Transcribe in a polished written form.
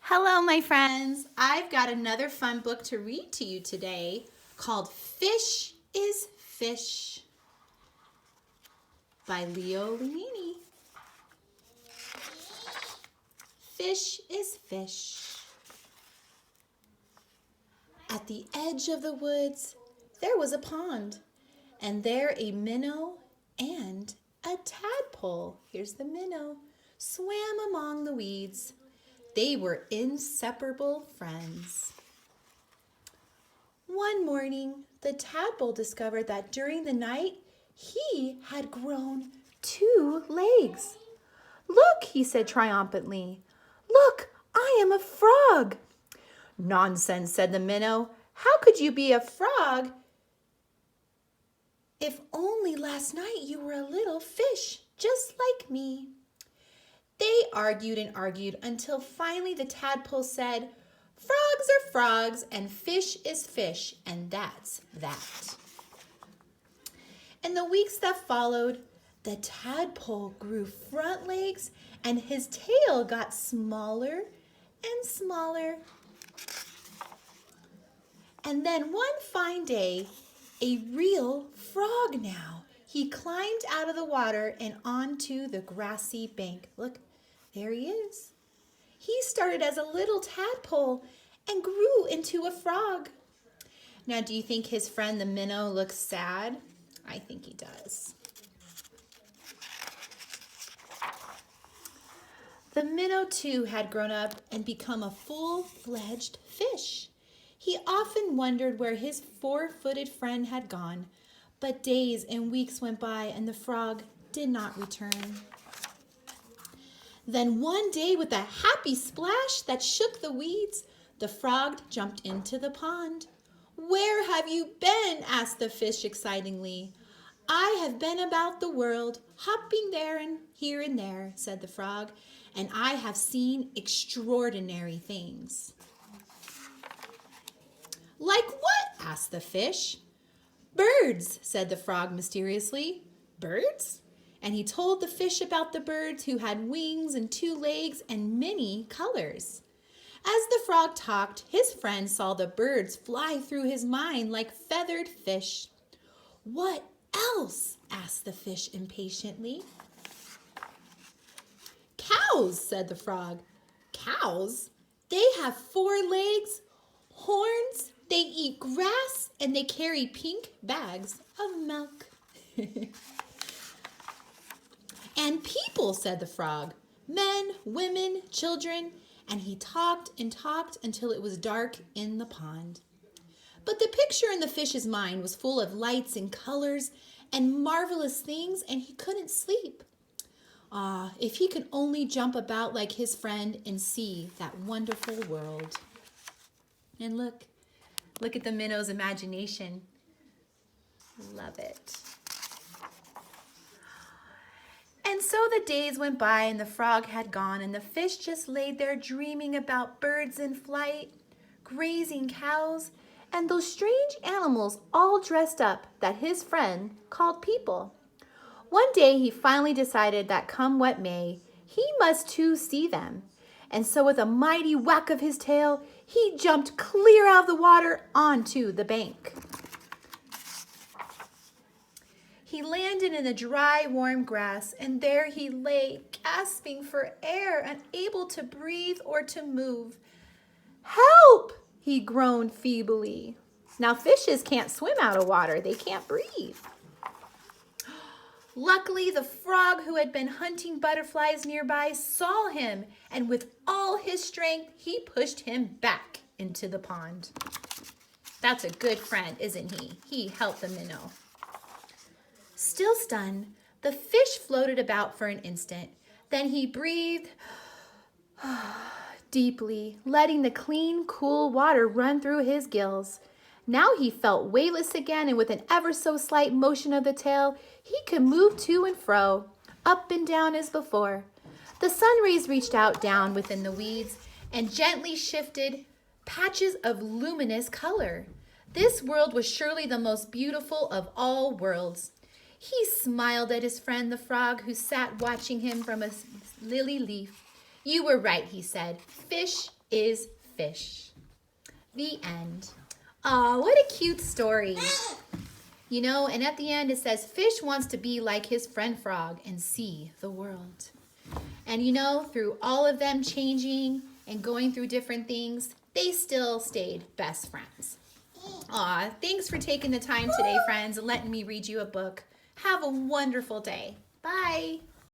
Hello, my friends. I've got another fun book to read to you today called Fish is Fish by Leo Lignini. Fish is fish. At the edge of the woods, there was a pond, and there a minnow and a tadpole, here's the minnow, swam among the weeds. They were inseparable friends. One morning, the tadpole discovered that during the night, he had grown 2 legs. "Look," he said triumphantly. "Look, I am a frog." "Nonsense," said the minnow. "How could you be a frog if only last night you were a little fish, just like me?" They argued and argued until finally the tadpole said, "Frogs are frogs and fish is fish, and that's that." In the weeks that followed, the tadpole grew front legs and his tail got smaller and smaller. And then one fine day, a real frog now, he climbed out of the water and onto the grassy bank. Look, there he is. He started as a little tadpole and grew into a frog. Now, do you think his friend the minnow looks sad? I think he does. The minnow too had grown up and become a full-fledged fish. He often wondered where his 4-footed friend had gone, but days and weeks went by and the frog did not return. Then one day, with a happy splash that shook the weeds, the frog jumped into the pond. "Where have you been?" asked the fish excitingly. "I have been about the world, hopping there and here and there," said the frog, "and I have seen extraordinary things." "Like what?" asked the fish. "Birds," said the frog mysteriously. "Birds?" And he told the fish about the birds who had wings and 2 legs and many colors. As the frog talked, his friend saw the birds fly through his mind like feathered fish. "What else?" asked the fish impatiently. "Cows," said the frog. "Cows? They have 4 legs, horns, they eat grass, and they carry pink bags of milk." "And people," said the frog. "Men, women, children." And he talked and talked until it was dark in the pond. But the picture in the fish's mind was full of lights and colors and marvelous things, and he couldn't sleep. If he could only jump about like his friend and see that wonderful world. And look at the minnow's imagination. Love it. And so the days went by and the frog had gone and the fish just laid there dreaming about birds in flight, grazing cows, and those strange animals all dressed up that his friend called people. One day he finally decided that come what may, he must too see them. And so with a mighty whack of his tail, he jumped clear out of the water onto the bank. He landed in the dry, warm grass, and there he lay, gasping for air, unable to breathe or to move. "Help!" he groaned feebly. Now, fishes can't swim out of water. They can't breathe. Luckily, the frog who had been hunting butterflies nearby saw him, and with all his strength, he pushed him back into the pond. That's a good friend, isn't he? He helped the minnow. Still stunned, the fish floated about for an instant. Then he breathed deeply, letting the clean, cool water run through his gills. Now he felt weightless again, and with an ever so slight motion of the tail, he could move to and fro, up and down as before. The sun rays reached out down within the weeds and gently shifted patches of luminous color. This world was surely the most beautiful of all worlds. He smiled at his friend the frog, who sat watching him from a lily leaf. You were right, he said. Fish is fish. The end. Aw, what a cute story. You know, and at the end it says, fish wants to be like his friend frog and see the world. And you know, through all of them changing and going through different things, they still stayed best friends. Aw, thanks for taking the time today, friends, and letting me read you a book. Have a wonderful day. Bye.